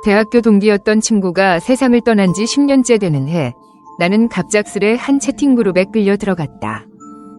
대학교 동기였던 친구가 세상을 떠난 지 10년째 되는 해, 나는 갑작스레 한 채팅 그룹에 끌려 들어갔다.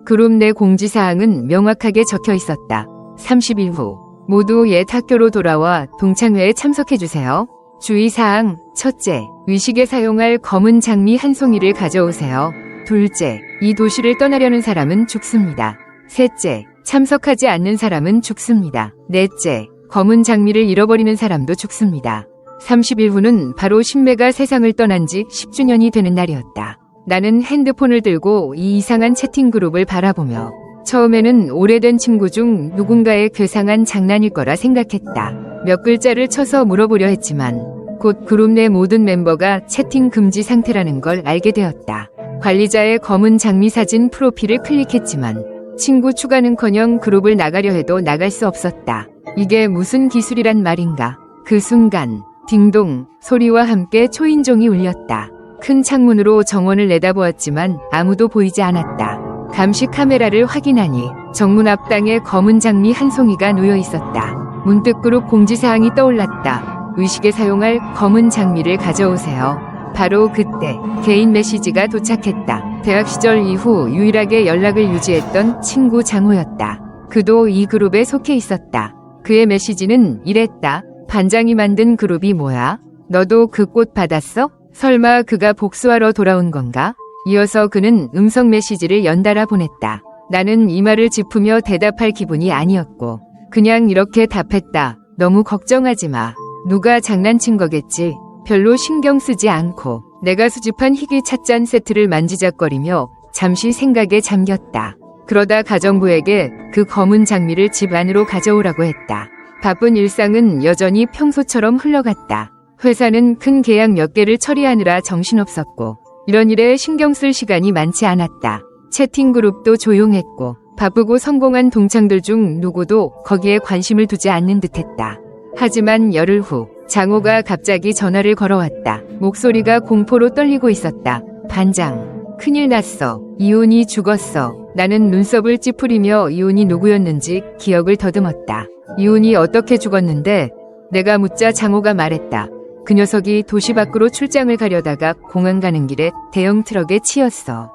그룹 내 공지사항은 명확하게 적혀 있었다. 30일 후 모두 옛 학교로 돌아와 동창회에 참석해주세요. 주의사항, 첫째, 의식에 사용할 검은 장미 한 송이를 가져오세요. 둘째, 이 도시를 떠나려는 사람은 죽습니다. 셋째, 참석하지 않는 사람은 죽습니다. 넷째, 검은 장미를 잃어버리는 사람도 죽습니다. 30일 후는 바로 신매가 세상을 떠난 지 10주년이 되는 날이었다. 나는 핸드폰을 들고 이 이상한 채팅 그룹을 바라보며 처음에는 오래된 친구 중 누군가의 괴상한 장난일 거라 생각했다. 몇 글자를 쳐서 물어보려 했지만 곧 그룹 내 모든 멤버가 채팅 금지 상태라는 걸 알게 되었다. 관리자의 검은 장미 사진 프로필을 클릭했지만 친구 추가는커녕 그룹을 나가려 해도 나갈 수 없었다. 이게 무슨 기술이란 말인가. 그 순간 딩동 소리와 함께 초인종이 울렸다. 큰 창문으로 정원을 내다보았지만 아무도 보이지 않았다. 감시 카메라를 확인하니 정문 앞당에 검은 장미 한 송이가 놓여 있었다. 문득 그룹 공지사항이 떠올랐다. 의식에 사용할 검은 장미를 가져오세요. 바로 그때 개인 메시지가 도착했다. 대학 시절 이후 유일하게 연락을 유지했던 친구 장호였다. 그도 이 그룹에 속해 있었다. 그의 메시지는 이랬다. 반장이 만든 그룹이 뭐야? 너도 그 꽃 받았어? 설마 그가 복수하러 돌아온 건가? 이어서 그는 음성 메시지를 연달아 보냈다. 나는 이 말을 짚으며 대답할 기분이 아니었고 그냥 이렇게 답했다. 너무 걱정하지 마. 누가 장난친 거겠지. 별로 신경 쓰지 않고 내가 수집한 희귀 찻잔 세트를 만지작거리며 잠시 생각에 잠겼다. 그러다 가정부에게 그 검은 장미를 집 안으로 가져오라고 했다. 바쁜 일상은 여전히 평소처럼 흘러갔다. 회사는 큰 계약 몇 개를 처리하느라 정신없었고 이런 일에 신경 쓸 시간이 많지 않았다. 채팅 그룹도 조용했고 바쁘고 성공한 동창들 중 누구도 거기에 관심을 두지 않는 듯했다. 하지만 열흘 후 장호가 갑자기 전화를 걸어왔다. 목소리가 공포로 떨리고 있었다. 반장, 큰일 났어. 이훈이 죽었어. 나는 눈썹을 찌푸리며 이훈이 누구였는지 기억을 더듬었다. 이훈이 어떻게 죽었는데? 내가 묻자 장호가 말했다. 그 녀석이 도시 밖으로 출장을 가려다가 공항 가는 길에 대형 트럭에 치였어.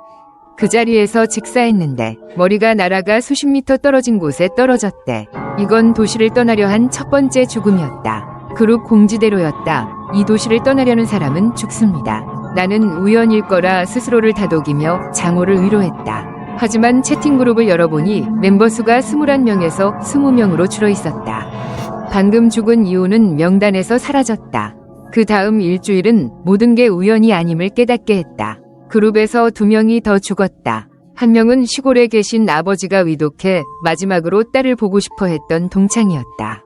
그 자리에서 직사했는데 머리가 날아가 수십 미터 떨어진 곳에 떨어졌대. 이건 도시를 떠나려 한 첫 번째 죽음이었다. 그룹 공지대로였다. 이 도시를 떠나려는 사람은 죽습니다. 나는 우연일 거라 스스로를 다독이며 장호를 위로했다. 하지만 채팅 그룹을 열어보니 멤버 수가 21명에서 20명으로 줄어 있었다. 방금 죽은 이유는 명단에서 사라졌다. 그 다음 일주일은 모든 게 우연이 아님을 깨닫게 했다. 그룹에서 2명이 더 죽었다. 한 명은 시골에 계신 아버지가 위독해 마지막으로 딸을 보고 싶어 했던 동창이었다.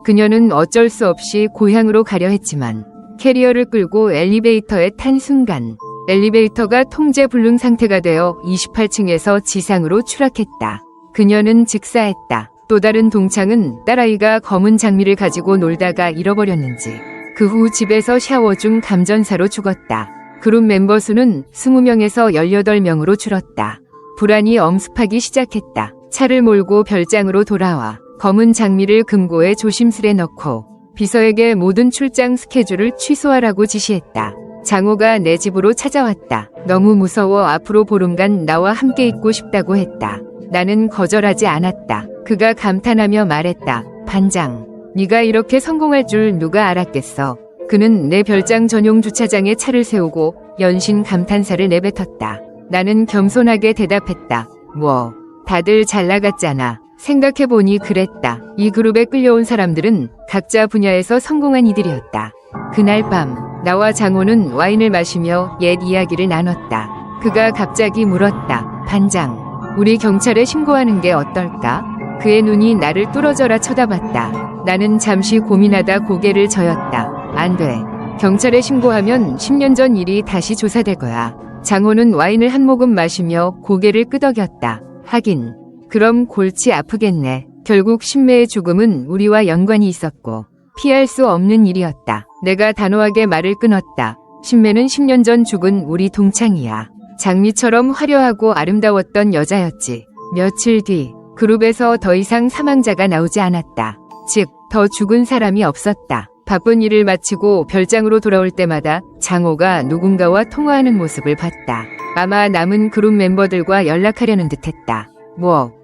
그녀는 어쩔 수 없이 고향으로 가려 했지만 캐리어를 끌고 엘리베이터에 탄 순간 엘리베이터가 통제 불능 상태가 되어 28층에서 지상으로 추락했다. 그녀는 직사했다. 또 다른 동창은 딸아이가 검은 장미를 가지고 놀다가 잃어버렸는지 그 후 집에서 샤워 중 감전사로 죽었다. 그룹 멤버 수는 20명에서 18명으로 줄었다. 불안이 엄습하기 시작했다. 차를 몰고 별장으로 돌아와 검은 장미를 금고에 조심스레 넣고 비서에게 모든 출장 스케줄을 취소하라고 지시했다. 장호가 내 집으로 찾아왔다. 너무 무서워 앞으로 보름간 나와 함께 있고 싶다고 했다. 나는 거절하지 않았다. 그가 감탄하며 말했다. 반장, 네가 이렇게 성공할 줄 누가 알았겠어. 그는 내 별장 전용 주차장에 차를 세우고 연신 감탄사를 내뱉었다. 나는 겸손하게 대답했다. 뭐, 다들 잘 나갔잖아. 생각해보니 그랬다. 이 그룹에 끌려온 사람들은 각자 분야에서 성공한 이들이었다. 그날 밤 나와 장호는 와인을 마시며 옛 이야기를 나눴다. 그가 갑자기 물었다. 반장, 우리 경찰에 신고하는 게 어떨까? 그의 눈이 나를 뚫어져라 쳐다봤다. 나는 잠시 고민하다 고개를 저었다. 안 돼. 경찰에 신고하면 10년 전 일이 다시 조사될 거야. 장호는 와인을 한 모금 마시며 고개를 끄덕였다. 하긴 그럼 골치 아프겠네. 결국 신매의 죽음은 우리와 연관이 있었고 피할 수 없는 일이었다. 내가 단호하게 말을 끊었다. 신매는 10년 전 죽은 우리 동창이야. 장미처럼 화려하고 아름다웠던 여자였지. 며칠 뒤 그룹에서 더 이상 사망자가 나오지 않았다. 즉, 더 죽은 사람이 없었다. 바쁜 일을 마치고 별장으로 돌아올 때마다 장호가 누군가와 통화하는 모습을 봤다. 아마 남은 그룹 멤버들과 연락하려는 듯했다.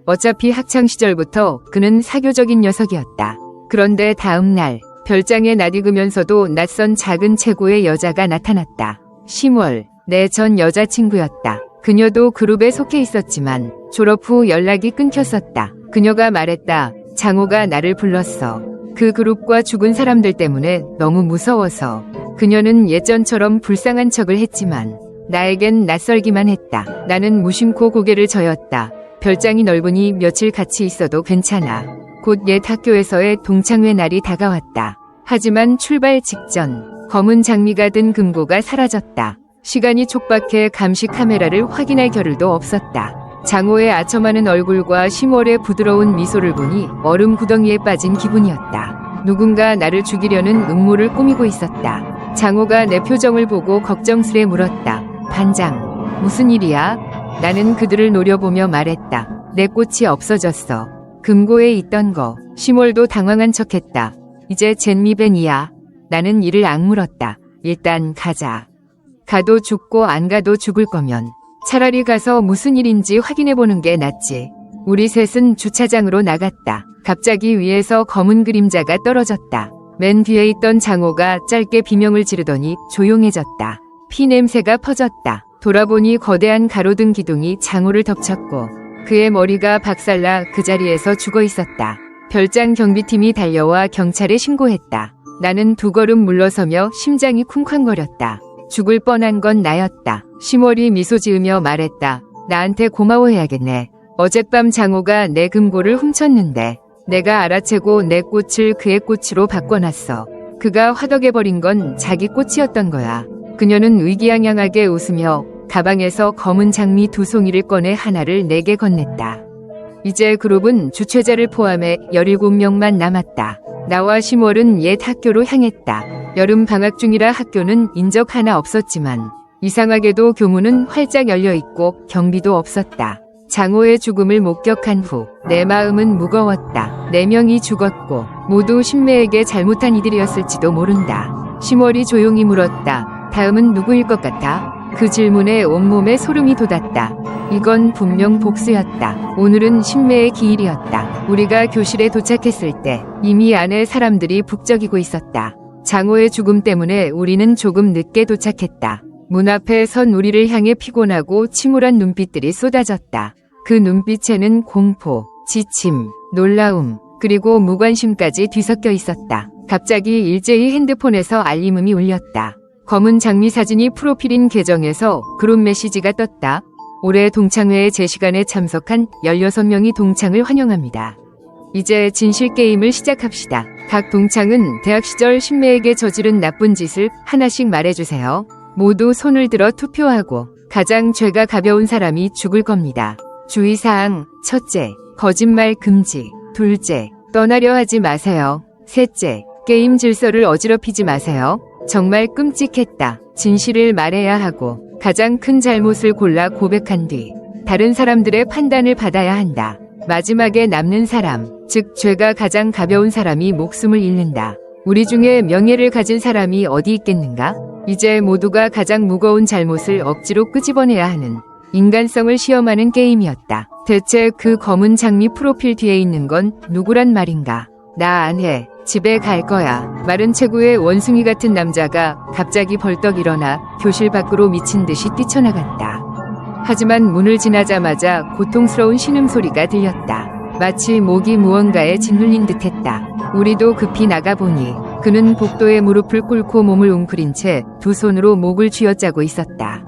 어차피 학창시절부터 그는 사교적인 녀석이었다. 그런데 다음 날 별장에 낯익으면서도 낯선 작은 체구의 여자가 나타났다. 심월, 내 전 여자친구였다. 그녀도 그룹에 속해 있었지만 졸업 후 연락이 끊겼었다. 그녀가 말했다. 장호가 나를 불렀어. 그 그룹과 죽은 사람들 때문에 너무 무서워서. 그녀는 예전처럼 불쌍한 척을 했지만 나에겐 낯설기만 했다. 나는 무심코 고개를 저었다. 별장이 넓으니 며칠 같이 있어도 괜찮아. 곧 옛 학교에서의 동창회 날이 다가왔다. 하지만 출발 직전 검은 장미가 든 금고가 사라졌다. 시간이 촉박해 감시 카메라를 확인할 겨를도 없었다. 장호의 아첨하는 얼굴과 심월의 부드러운 미소를 보니 얼음 구덩이에 빠진 기분이었다. 누군가 나를 죽이려는 음모를 꾸미고 있었다. 장호가 내 표정을 보고 걱정스레 물었다. 반장, 무슨 일이야? 나는 그들을 노려보며 말했다. 내 꽃이 없어졌어. 금고에 있던 거. 심월도 당황한 척했다. 이제 젠미벤이야. 나는 이를 악물었다. 일단 가자. 가도 죽고 안 가도 죽을 거면 차라리 가서 무슨 일인지 확인해보는 게 낫지. 우리 셋은 주차장으로 나갔다. 갑자기 위에서 검은 그림자가 떨어졌다. 맨 뒤에 있던 장호가 짧게 비명을 지르더니 조용해졌다. 피 냄새가 퍼졌다. 돌아보니 거대한 가로등 기둥이 장호를 덮쳤고 그의 머리가 박살나 그 자리에서 죽어 있었다. 별장 경비팀이 달려와 경찰에 신고했다. 나는 두 걸음 물러서며 심장이 쿵쾅거렸다. 죽을 뻔한 건 나였다. 심월이 미소 지으며 말했다. 나한테 고마워해야겠네. 어젯밤 장호가 내 금고를 훔쳤는데 내가 알아채고 내 꽃을 그의 꽃으로 바꿔놨어. 그가 화덕해버린 건 자기 꽃이었던 거야. 그녀는 의기양양하게 웃으며 가방에서 검은 장미 2송이를 꺼내 하나를 내게 건넸다. 이제 그룹은 주최자를 포함해 17명만 남았다. 나와 심월은 옛 학교로 향했다. 여름 방학 중이라 학교는 인적 하나 없었지만 이상하게도 교문은 활짝 열려있고 경비도 없었다. 장호의 죽음을 목격한 후 내 마음은 무거웠다. 4명이 죽었고 모두 신매에게 잘못한 이들이었을지도 모른다. 심월이 조용히 물었다. 다음은 누구일 것 같아? 그 질문에 온몸에 소름이 돋았다. 이건 분명 복수였다. 오늘은 신매의 기일이었다. 우리가 교실에 도착했을 때 이미 안에 사람들이 북적이고 있었다. 장호의 죽음 때문에 우리는 조금 늦게 도착했다. 문 앞에 선 우리를 향해 피곤하고 침울한 눈빛들이 쏟아졌다. 그 눈빛에는 공포, 지침, 놀라움, 그리고 무관심까지 뒤섞여 있었다. 갑자기 일제히 핸드폰에서 알림음이 울렸다. 검은 장미 사진이 프로필인 계정에서 그룹 메시지가 떴다. 올해 동창회에 제 시간에 참석한 16명이 동창을 환영합니다. 이제 진실 게임을 시작합시다. 각 동창은 대학 시절 신매에게 저지른 나쁜 짓을 하나씩 말해주세요. 모두 손을 들어 투표하고 가장 죄가 가벼운 사람이 죽을 겁니다. 주의사항, 첫째, 거짓말 금지. 둘째, 떠나려 하지 마세요. 셋째, 게임 질서를 어지럽히지 마세요. 정말 끔찍했다. 진실을 말해야 하고 가장 큰 잘못을 골라 고백한 뒤 다른 사람들의 판단을 받아야 한다. 마지막에 남는 사람, 즉 죄가 가장 가벼운 사람이 목숨을 잃는다. 우리 중에 명예를 가진 사람이 어디 있겠는가? 이제 모두가 가장 무거운 잘못을 억지로 끄집어내야 하는 인간성을 시험하는 게임이었다. 대체 그 검은 장미 프로필 뒤에 있는 건 누구란 말인가? 나 안 해. 집에 갈 거야. 마른 체구의 원숭이 같은 남자가 갑자기 벌떡 일어나 교실 밖으로 미친 듯이 뛰쳐나갔다. 하지만 문을 지나자마자 고통스러운 신음소리가 들렸다. 마치 목이 무언가에 짓눌린 듯했다. 우리도 급히 나가보니 그는 복도에 무릎을 꿇고 몸을 웅크린 채 두 손으로 목을 쥐어짜고 있었다.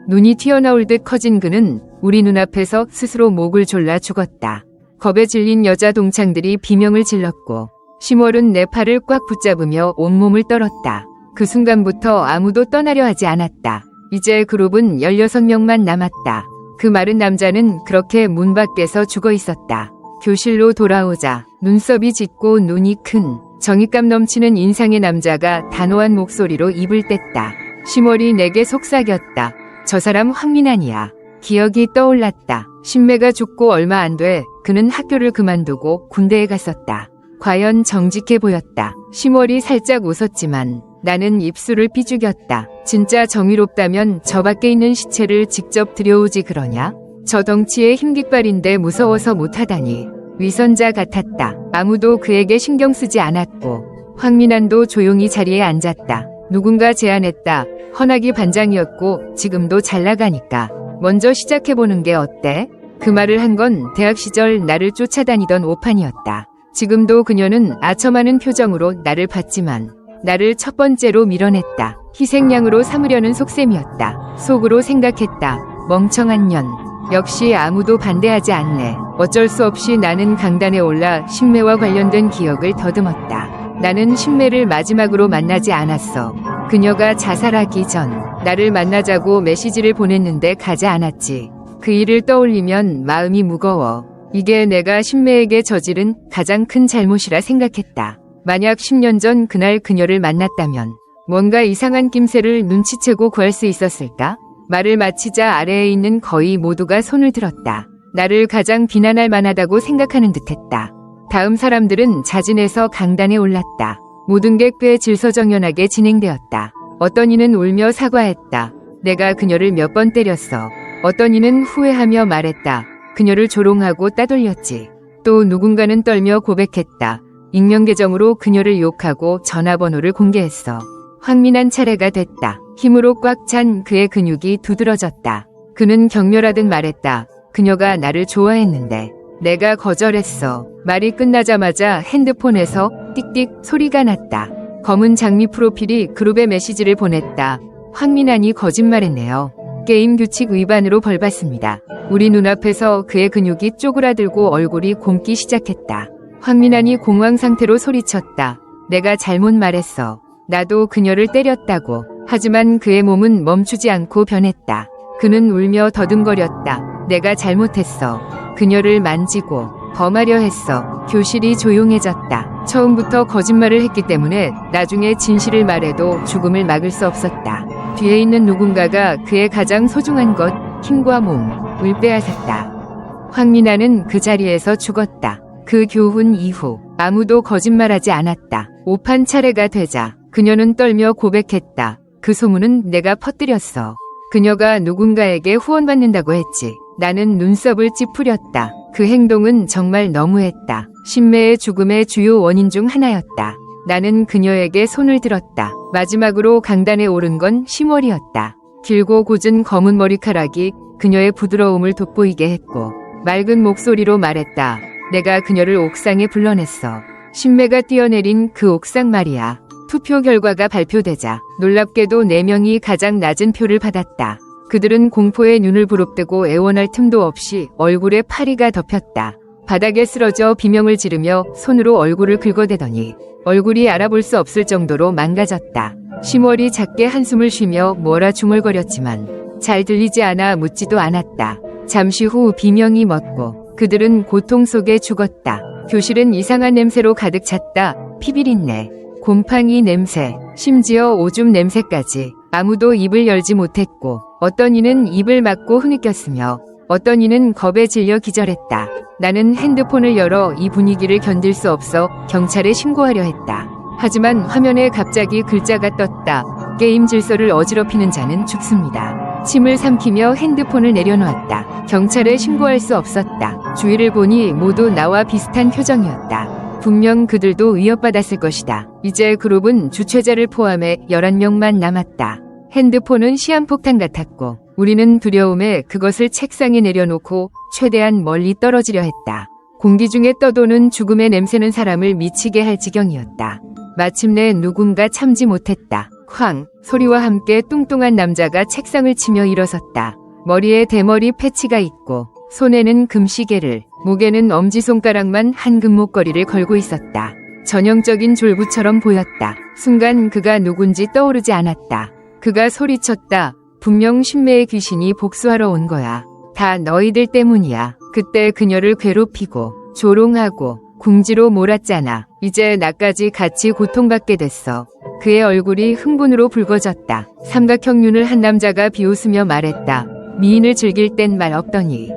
눈이 튀어나올 듯 커진 그는 우리 눈앞에서 스스로 목을 졸라 죽었다. 겁에 질린 여자 동창들이 비명을 질렀고 심월은 내 팔을 꽉 붙잡으며 온몸을 떨었다. 그 순간부터 아무도 떠나려 하지 않았다. 이제 그룹은 16명만 남았다. 그 마른 남자는 그렇게 문 밖에서 죽어 있었다. 교실로 돌아오자 눈썹이 짙고 눈이 큰 정의감 넘치는 인상의 남자가 단호한 목소리로 입을 뗐다. 심월이 내게 속삭였다. 저 사람 황민환이야. 기억이 떠올랐다. 신매가 죽고 얼마 안 돼 그는 학교를 그만두고 군대에 갔었다. 과연 정직해 보였다. 심월이 살짝 웃었지만 나는 입술을 삐죽였다. 진짜 정의롭다면 저 밖에 있는 시체를 직접 들여오지 그러냐? 저 덩치에 힘깃발인데 무서워서 못하다니. 위선자 같았다. 아무도 그에게 신경 쓰지 않았고 황민환도 조용히 자리에 앉았다. 누군가 제안했다. 헌학이 반장이었고 지금도 잘 나가니까 먼저 시작해보는 게 어때? 그 말을 한 건 대학 시절 나를 쫓아다니던 오판이었다. 지금도 그녀는 아첨하는 표정으로 나를 봤지만 나를 첫 번째로 밀어냈다. 희생양으로 삼으려는 속셈이었다. 속으로 생각했다. 멍청한 년. 역시 아무도 반대하지 않네. 어쩔 수 없이 나는 강단에 올라 신매와 관련된 기억을 더듬었다. 나는 신매를 마지막으로 만나지 않았어. 그녀가 자살하기 전 나를 만나자고 메시지를 보냈는데 가지 않았지. 그 일을 떠올리면 마음이 무거워. 이게 내가 신매에게 저지른 가장 큰 잘못이라 생각했다. 만약 10년 전 그날 그녀를 만났다면 뭔가 이상한 낌새를 눈치채고 구할 수 있었을까? 말을 마치자 아래에 있는 거의 모두가 손을 들었다. 나를 가장 비난할 만하다고 생각하는 듯했다. 다음 사람들은 자진해서 강단에 올랐다. 모든 게 꽤 질서정연하게 진행되었다. 어떤 이는 울며 사과했다. 내가 그녀를 몇 번 때렸어. 어떤 이는 후회하며 말했다. 그녀를 조롱하고 따돌렸지. 또 누군가는 떨며 고백했다. 익명 계정으로 그녀를 욕하고 전화번호를 공개했어. 황민환 차례가 됐다. 힘으로 꽉 찬 그의 근육이 두드러졌다. 그는 격렬하듯 말했다. 그녀가 나를 좋아했는데 내가 거절했어. 말이 끝나자마자 핸드폰에서 띡띡 소리가 났다. 검은 장미 프로필이 그룹에 메시지를 보냈다. 황민환이 거짓말했네요. 게임 규칙 위반으로 벌받습니다. 우리 눈앞에서 그의 근육이 쪼그라들고 얼굴이 곰기 시작했다. 황민환이 공황 상태로 소리쳤다. 내가 잘못 말했어. 나도 그녀를 때렸다고. 하지만 그의 몸은 멈추지 않고 변했다. 그는 울며 더듬거렸다. 내가 잘못했어. 그녀를 만지고 범하려 했어. 교실이 조용해졌다. 처음부터 거짓말을 했기 때문에 나중에 진실을 말해도 죽음을 막을 수 없었다. 뒤에 있는 누군가가 그의 가장 소중한 것, 힘과 몸을 빼앗았다. 황민환은 그 자리에서 죽었다. 그 교훈 이후 아무도 거짓말하지 않았다. 오판 차례가 되자 그녀는 떨며 고백했다. 그 소문은 내가 퍼뜨렸어. 그녀가 누군가에게 후원받는다고 했지. 나는 눈썹을 찌푸렸다. 그 행동은 정말 너무했다. 신매의 죽음의 주요 원인 중 하나였다. 나는 그녀에게 손을 들었다. 마지막으로 강단에 오른 건 심월이었다. 길고 곧은 검은 머리카락이 그녀의 부드러움을 돋보이게 했고 맑은 목소리로 말했다. 내가 그녀를 옥상에 불러냈어. 신매가 뛰어내린 그 옥상 말이야. 투표 결과가 발표되자 놀랍게도 4명이 가장 낮은 표를 받았다. 그들은 공포에 눈을 부릅뜨고 애원할 틈도 없이 얼굴에 파리가 덮였다. 바닥에 쓰러져 비명을 지르며 손으로 얼굴을 긁어대더니 얼굴이 알아볼 수 없을 정도로 망가졌다. 심월이 작게 한숨을 쉬며 뭐라 중얼거렸지만 잘 들리지 않아 묻지도 않았다. 잠시 후 비명이 멎고 그들은 고통 속에 죽었다. 교실은 이상한 냄새로 가득 찼다. 피비린내, 곰팡이 냄새, 심지어 오줌 냄새까지. 아무도 입을 열지 못했고 어떤 이는 입을 막고 흐느꼈으며 어떤 이는 겁에 질려 기절했다. 나는 핸드폰을 열어 이 분위기를 견딜 수 없어 경찰에 신고하려 했다. 하지만 화면에 갑자기 글자가 떴다. 게임 질서를 어지럽히는 자는 죽습니다. 침을 삼키며 핸드폰을 내려놓았다. 경찰에 신고할 수 없었다. 주위를 보니 모두 나와 비슷한 표정이었다. 분명 그들도 위협받았을 것이다. 이제 그룹은 주최자를 포함해 11명만 남았다. 핸드폰은 시한폭탄 같았고 우리는 두려움에 그것을 책상에 내려놓고 최대한 멀리 떨어지려 했다. 공기 중에 떠도는 죽음의 냄새는 사람을 미치게 할 지경이었다. 마침내 누군가 참지 못했다. 쾅! 소리와 함께 뚱뚱한 남자가 책상을 치며 일어섰다. 머리에 대머리 패치가 있고 손에는 금시계를, 목에는 엄지손가락만 한 금목걸이를 걸고 있었다. 전형적인 졸부처럼 보였다. 순간 그가 누군지 떠오르지 않았다. 그가 소리쳤다. 분명 신매의 귀신이 복수하러 온 거야. 다 너희들 때문이야. 그때 그녀를 괴롭히고 조롱하고 궁지로 몰았잖아. 이제 나까지 같이 고통받게 됐어. 그의 얼굴이 흥분으로 붉어졌다. 삼각형 눈을 한 남자가 비웃으며 말했다. 미인을 즐길 땐 말 없더니.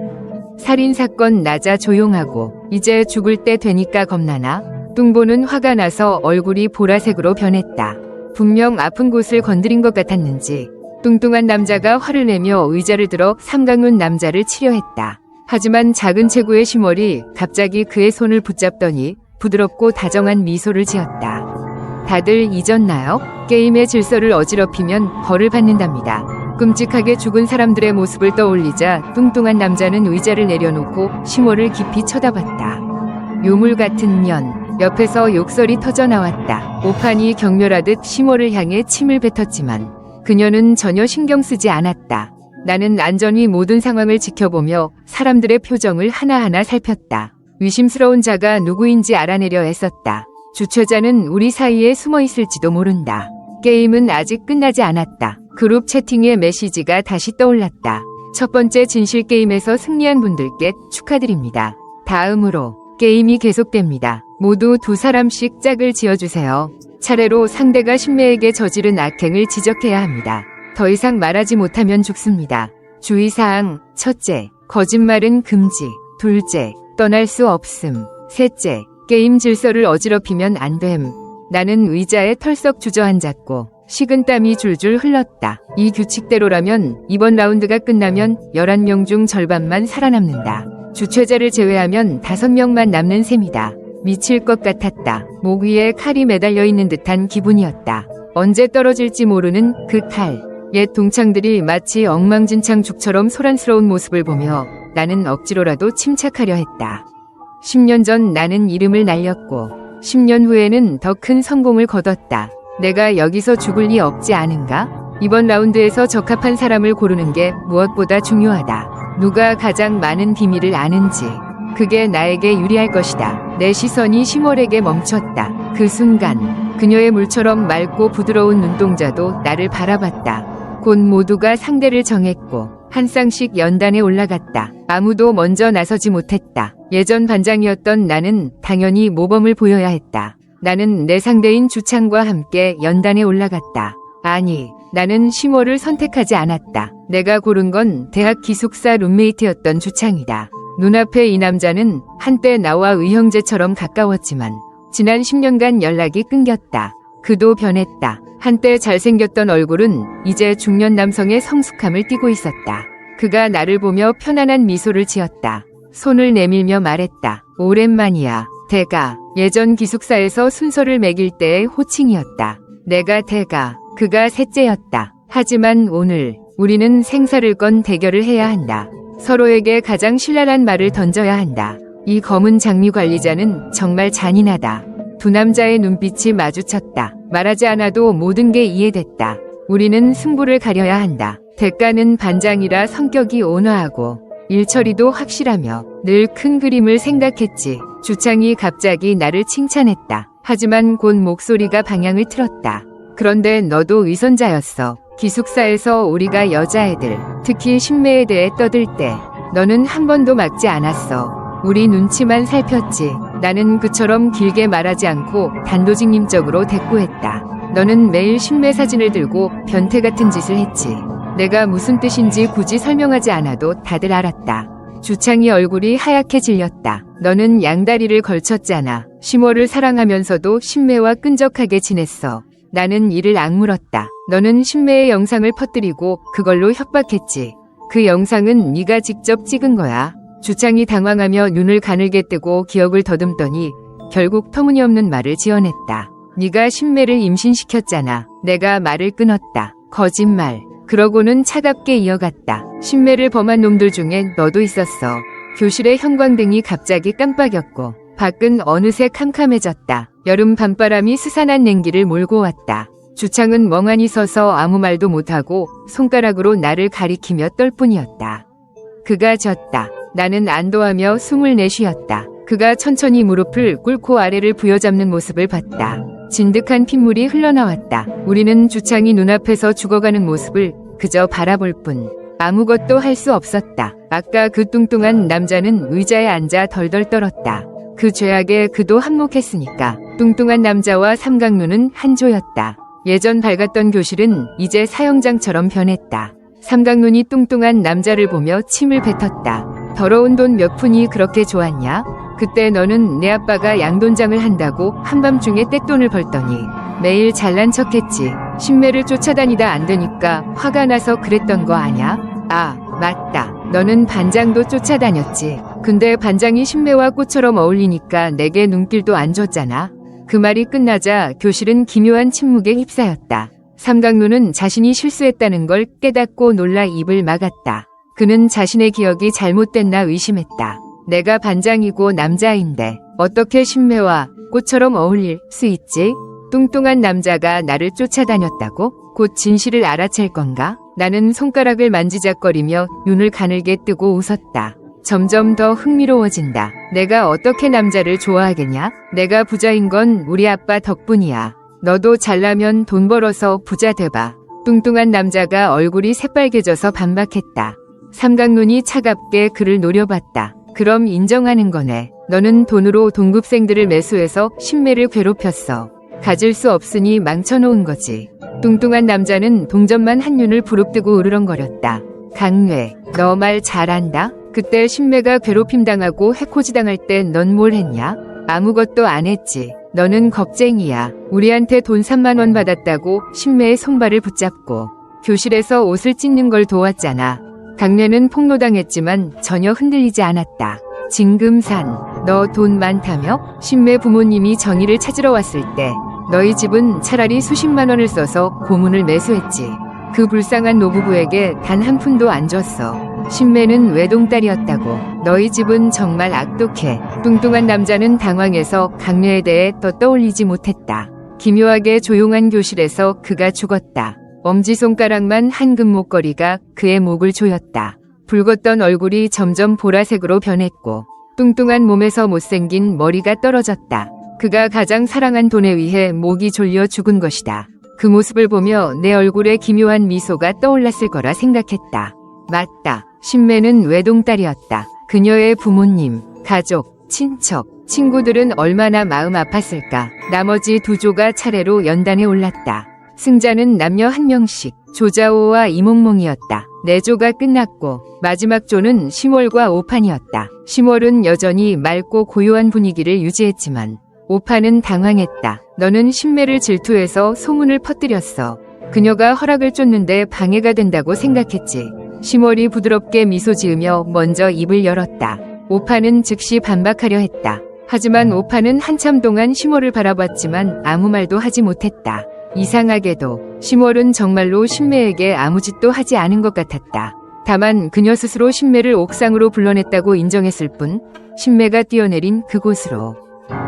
살인사건 나자 조용하고 이제 죽을 때 되니까 겁나나? 뚱보는 화가 나서 얼굴이 보라색으로 변했다. 분명 아픈 곳을 건드린 것 같았는지 뚱뚱한 남자가 화를 내며 의자를 들어 삼강눈 남자를 치려했다. 하지만 작은 체구의 시몰이 갑자기 그의 손을 붙잡더니 부드럽고 다정한 미소를 지었다. 다들 잊었나요? 게임의 질서를 어지럽히면 벌을 받는답니다. 끔찍하게 죽은 사람들의 모습을 떠올리자 뚱뚱한 남자는 의자를 내려놓고 시몰을 깊이 쳐다봤다. 요물 같은 년. 옆에서 욕설이 터져 나왔다. 오판이 경멸하듯 시몰을 향해 침을 뱉었지만 그녀는 전혀 신경 쓰지 않았다. 나는 안전히 모든 상황을 지켜보며 사람들의 표정을 하나하나 살폈다. 의심스러운 자가 누구인지 알아내려 애썼다. 주최자는 우리 사이에 숨어 있을지도 모른다. 게임은 아직 끝나지 않았다. 그룹 채팅에 메시지가 다시 떠올랐다. 첫 번째 진실 게임에서 승리한 분들께 축하드립니다. 다음으로 게임이 계속됩니다. 모두 2사람씩 짝을 지어주세요. 차례로 상대가 신매에게 저지른 악행을 지적해야 합니다. 더 이상 말하지 못하면 죽습니다. 주의사항, 첫째, 거짓말은 금지. 둘째, 떠날 수 없음. 셋째, 게임 질서를 어지럽히면 안 됨. 나는 의자에 털썩 주저앉았고 식은땀이 줄줄 흘렀다. 이 규칙대로라면 이번 라운드가 끝나면 11명 중 절반만 살아남는다. 주최자를 제외하면 5명만 남는 셈이다. 미칠 것 같았다. 목 위에 칼이 매달려 있는 듯한 기분이었다. 언제 떨어질지 모르는 그 칼. 옛 동창들이 마치 엉망진창 죽처럼 소란스러운 모습을 보며 나는 억지로라도 침착하려 했다. 10년 전 나는 이름을 날렸고 10년 후에는 더 큰 성공을 거뒀다. 내가 여기서 죽을 리 없지 않은가? 이번 라운드에서 적합한 사람을 고르는 게 무엇보다 중요하다. 누가 가장 많은 비밀을 아는지 그게 나에게 유리할 것이다. 내 시선이 시몰에게 멈췄다. 그 순간 그녀의 물처럼 맑고 부드러운 눈동자도 나를 바라봤다. 곧 모두가 상대를 정했고 한 쌍씩 연단에 올라갔다. 아무도 먼저 나서지 못했다. 예전 반장이었던 나는 당연히 모범을 보여야 했다. 나는 내 상대인 주창과 함께 연단에 올라갔다. 아니, 나는 시몰을 선택하지 않았다. 내가 고른 건 대학 기숙사 룸메이트였던 주창이다. 눈앞에 이 남자는 한때 나와 의형제처럼 가까웠지만 지난 10년간 연락이 끊겼다. 그도 변했다. 한때 잘생겼던 얼굴은 이제 중년 남성의 성숙함을 띠고 있었다. 그가 나를 보며 편안한 미소를 지었다. 손을 내밀며 말했다. 오랜만이야. 대가. 예전 기숙사에서 순서를 매길 때의 호칭이었다. 내가 대가, 그가 셋째였다. 하지만 오늘 우리는 생사를 건 대결을 해야 한다. 서로에게 가장 신랄한 말을 던져야 한다. 이 검은 장미 관리자는 정말 잔인하다. 두 남자의 눈빛이 마주쳤다. 말하지 않아도 모든 게 이해됐다. 우리는 승부를 가려야 한다. 대가는 반장이라 성격이 온화하고 일처리도 확실하며 늘 큰 그림을 생각했지. 주창이 갑자기 나를 칭찬했다. 하지만 곧 목소리가 방향을 틀었다. 그런데 너도 위선자였어. 기숙사에서 우리가 여자애들, 특히 신매에 대해 떠들 때 너는 한 번도 막지 않았어. 우리 눈치만 살폈지. 나는 그처럼 길게 말하지 않고 단도직입적으로 대꾸했다. 너는 매일 신매 사진을 들고 변태 같은 짓을 했지. 내가 무슨 뜻인지 굳이 설명하지 않아도 다들 알았다. 주창이 얼굴이 하얗게 질렸다. 너는 양다리를 걸쳤잖아. 시모를 사랑하면서도 신매와 끈적하게 지냈어. 나는 이를 악물었다. 너는 신매의 영상을 퍼뜨리고 그걸로 협박했지. 그 영상은 네가 직접 찍은 거야. 주창이 당황하며 눈을 가늘게 뜨고 기억을 더듬더니 결국 터무니없는 말을 지어냈다. 네가 신매를 임신시켰잖아. 내가 말을 끊었다. 거짓말. 그러고는 차갑게 이어갔다. 신매를 범한 놈들 중에 너도 있었어. 교실의 형광등이 갑자기 깜빡였고 밖은 어느새 캄캄해졌다. 여름 밤바람이 스산한 냉기를 몰고 왔다. 주창은 멍하니 서서 아무 말도 못하고 손가락으로 나를 가리키며 떨 뿐이었다. 그가 졌다. 나는 안도하며 숨을 내쉬었다. 그가 천천히 무릎을 꿇고 아래를 부여잡는 모습을 봤다. 진득한 핏물이 흘러나왔다. 우리는 주창이 눈앞에서 죽어가는 모습을 그저 바라볼 뿐 아무것도 할 수 없었다. 아까 그 뚱뚱한 남자는 의자에 앉아 덜덜 떨었다. 그 죄악에 그도 한몫했으니까. 뚱뚱한 남자와 삼강눈은 한 조였다. 예전 밝았던 교실은 이제 사형장처럼 변했다. 삼강눈이 뚱뚱한 남자를 보며 침을 뱉었다. 더러운 돈 몇 푼이 그렇게 좋았냐? 그때 너는 내 아빠가 양돈장을 한다고 한밤중에 떼돈을 벌더니 매일 잘난 척했지. 신매를 쫓아다니다 안 되니까 화가 나서 그랬던 거 아냐? 아, 맞다. 너는 반장도 쫓아다녔지. 근데 반장이 신매와 꽃처럼 어울리니까 내게 눈길도 안 줬잖아. 그 말이 끝나자 교실은 기묘한 침묵에 휩싸였다. 삼강로는 자신이 실수했다는 걸 깨닫고 놀라 입을 막았다. 그는 자신의 기억이 잘못됐나 의심했다. 내가 반장이고 남자인데 어떻게 신매와 꽃처럼 어울릴 수 있지? 뚱뚱한 남자가 나를 쫓아다녔다고? 곧 진실을 알아챌 건가? 나는 손가락을 만지작거리며 눈을 가늘게 뜨고 웃었다. 점점 더 흥미로워진다. 내가 어떻게 남자를 좋아하겠냐? 내가 부자인 건 우리 아빠 덕분이야. 너도 잘나면 돈 벌어서 부자 돼봐. 뚱뚱한 남자가 얼굴이 새빨개져서 반박했다. 삼강눈이 차갑게 그를 노려봤다. 그럼 인정하는 거네. 너는 돈으로 동급생들을 매수해서 신매를 괴롭혔어. 가질 수 없으니 망쳐놓은 거지. 뚱뚱한 남자는 동전만 한 윤을 부릅뜨고 으르렁거렸다. 강뇌, 너 말 잘한다? 그때 신매가 괴롭힘 당하고 해코지 당할 때 넌 뭘 했냐? 아무것도 안 했지. 너는 겁쟁이야. 우리한테 돈 3만 원 받았다고 신매의 손발을 붙잡고 교실에서 옷을 찢는 걸 도왔잖아. 강뇌는 폭로당했지만 전혀 흔들리지 않았다. 진금산, 너 돈 많다며? 신매 부모님이 정의를 찾으러 왔을 때 너희 집은 차라리 수십만 원을 써서 고문을 매수했지. 그 불쌍한 노부부에게 단 한 푼도 안 줬어. 신매는 외동딸이었다고. 너희 집은 정말 악독해. 뚱뚱한 남자는 당황해서 강뇌에 대해 더 떠올리지 못했다. 기묘하게 조용한 교실에서 그가 죽었다. 엄지손가락만 한 금목걸이가 그의 목을 조였다. 붉었던 얼굴이 점점 보라색으로 변했고 뚱뚱한 몸에서 못생긴 머리가 떨어졌다. 그가 가장 사랑한 돈에 의해 목이 졸려 죽은 것이다. 그 모습을 보며 내 얼굴에 기묘한 미소가 떠올랐을 거라 생각했다. 맞다. 신매는 외동딸이었다. 그녀의 부모님, 가족, 친척, 친구들은 얼마나 마음 아팠을까. 나머지 두 조가 차례로 연단에 올랐다. 승자는 남녀 한 명씩, 조자오와 이몽몽이었다. 네 조가 끝났고 마지막 조는 심월과 오판이었다. 심월은 여전히 맑고 고요한 분위기를 유지했지만 오판은 당황했다. 너는 신매를 질투해서 소문을 퍼뜨렸어. 그녀가 허락을 쫓는데 방해가 된다고 생각했지. 심월이 부드럽게 미소 지으며 먼저 입을 열었다. 오판은 즉시 반박하려 했다. 하지만 오판은 한참 동안 심월을 바라봤지만 아무 말도 하지 못했다. 이상하게도 심월은 정말로 신매에게 아무 짓도 하지 않은 것 같았다. 다만 그녀 스스로 신매를 옥상으로 불러냈다고 인정했을 뿐 신매가 뛰어내린 그곳으로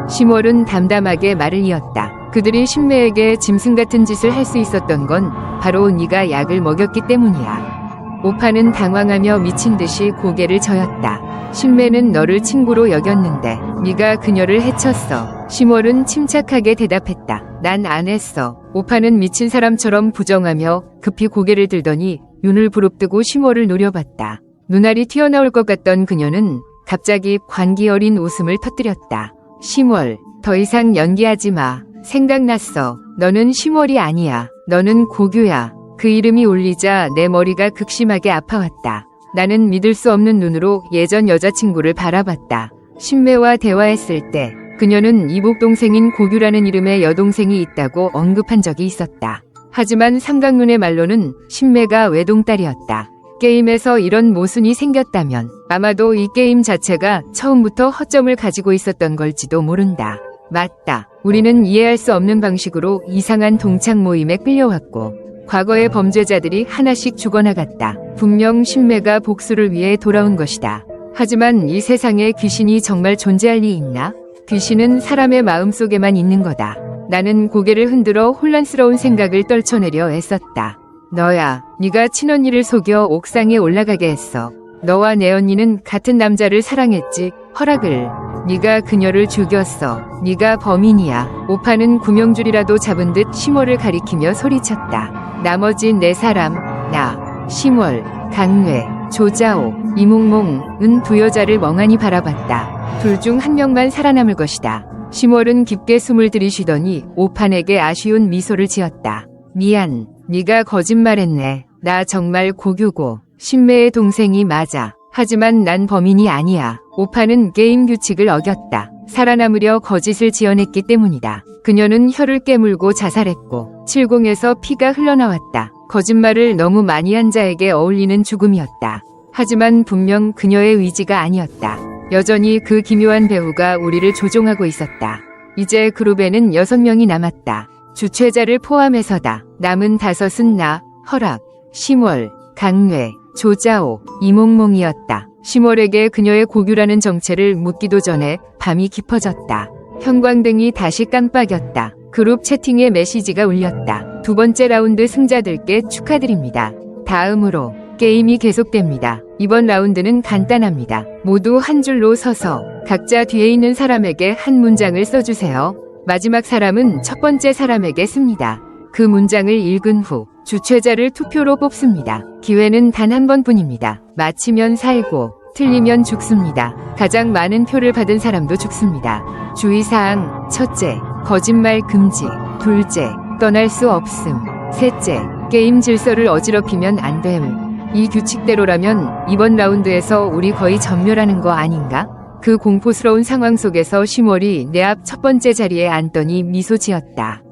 심월은 담담하게 말을 이었다. 그들이 신매에게 짐승 같은 짓을 할 수 있었던 건 바로 네가 약을 먹였기 때문이야. 오판은 당황하며 미친 듯이 고개를 저었다. 신매는 너를 친구로 여겼는데 네가 그녀를 해쳤어. 심월은 침착하게 대답했다. 난 안 했어. 오판은 미친 사람처럼 부정하며 급히 고개를 들더니 윤을 부릅뜨고 심월을 노려봤다. 눈알이 튀어나올 것 같던 그녀는 갑자기 관기 어린 웃음을 터뜨렸다. 심월, 더 이상 연기하지 마. 생각났어. 너는 심월이 아니야. 너는 고규야. 그 이름이 울리자 내 머리가 극심하게 아파왔다. 나는 믿을 수 없는 눈으로 예전 여자친구를 바라봤다. 신매와 대화했을 때 그녀는 이복 동생인 고규라는 이름의 여동생이 있다고 언급한 적이 있었다. 하지만 삼강눈의 말로는 신매가 외동딸이었다. 게임에서 이런 모순이 생겼다면 아마도 이 게임 자체가 처음부터 허점을 가지고 있었던 걸지도 모른다. 맞다. 우리는 이해할 수 없는 방식으로 이상한 동창 모임에 끌려왔고 과거의 범죄자들이 하나씩 죽어나갔다. 분명 신매가 복수를 위해 돌아온 것이다. 하지만 이 세상에 귀신이 정말 존재할 리 있나? 귀신은 사람의 마음속에만 있는 거다. 나는 고개를 흔들어 혼란스러운 생각을 떨쳐내려 애썼다. 너야. 네가 친언니를 속여 옥상에 올라가게 했어. 너와 내 언니는 같은 남자를 사랑했지. 허락을. 네가 그녀를 죽였어. 네가 범인이야. 오판은 구명줄이라도 잡은 듯 심월을 가리키며 소리쳤다. 나머지 네 사람, 나, 심월, 강뇌, 조자오, 이몽몽은 두 여자를 멍하니 바라봤다. 둘 중 한 명만 살아남을 것이다. 심월은 깊게 숨을 들이쉬더니 오판에게 아쉬운 미소를 지었다. 미안, 네가 거짓말했네. 나 정말 고규고 신매의 동생이 맞아. 하지만 난 범인이 아니야. 오빠는 게임 규칙을 어겼다. 살아남으려 거짓을 지어냈기 때문이다. 그녀는 혀를 깨물고 자살했고 70에서 피가 흘러나왔다. 거짓말을 너무 많이 한 자에게 어울리는 죽음이었다. 하지만 분명 그녀의 의지가 아니었다. 여전히 그 기묘한 배우가 우리를 조종하고 있었다. 이제 그룹에는 6명이 남았다. 주최자를 포함해서다. 남은 5은 나, 허락, 심월, 강뇌, 조자오, 이몽몽이었다. 심월에게 그녀의 고규라는 정체를 묻기도 전에 밤이 깊어졌다. 형광등이 다시 깜빡였다. 그룹 채팅에 메시지가 울렸다. 2번째 라운드 승자들께 축하드립니다. 다음으로 게임이 계속됩니다. 이번 라운드는 간단합니다. 모두 한 줄로 서서 각자 뒤에 있는 사람에게 한 문장을 써주세요. 마지막 사람은 첫 번째 사람에게 씁니다. 그 문장을 읽은 후 주최자를 투표로 뽑습니다. 기회는 단 한 번뿐입니다. 맞히면 살고 틀리면 죽습니다. 가장 많은 표를 받은 사람도 죽습니다. 주의사항: 첫째, 거짓말 금지. 둘째, 떠날 수 없음. 셋째, 게임 질서를 어지럽히면 안 됨. 이 규칙대로라면 이번 라운드에서 우리 거의 전멸하는 거 아닌가? 그 공포스러운 상황 속에서 심월이 내 앞 첫 번째 자리에 앉더니 미소 지었다.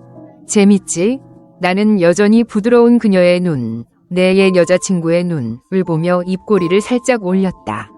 재밌지? 나는 여전히 부드러운 그녀의 눈, 내 옛 여자친구의 눈을 보며 입꼬리를 살짝 올렸다.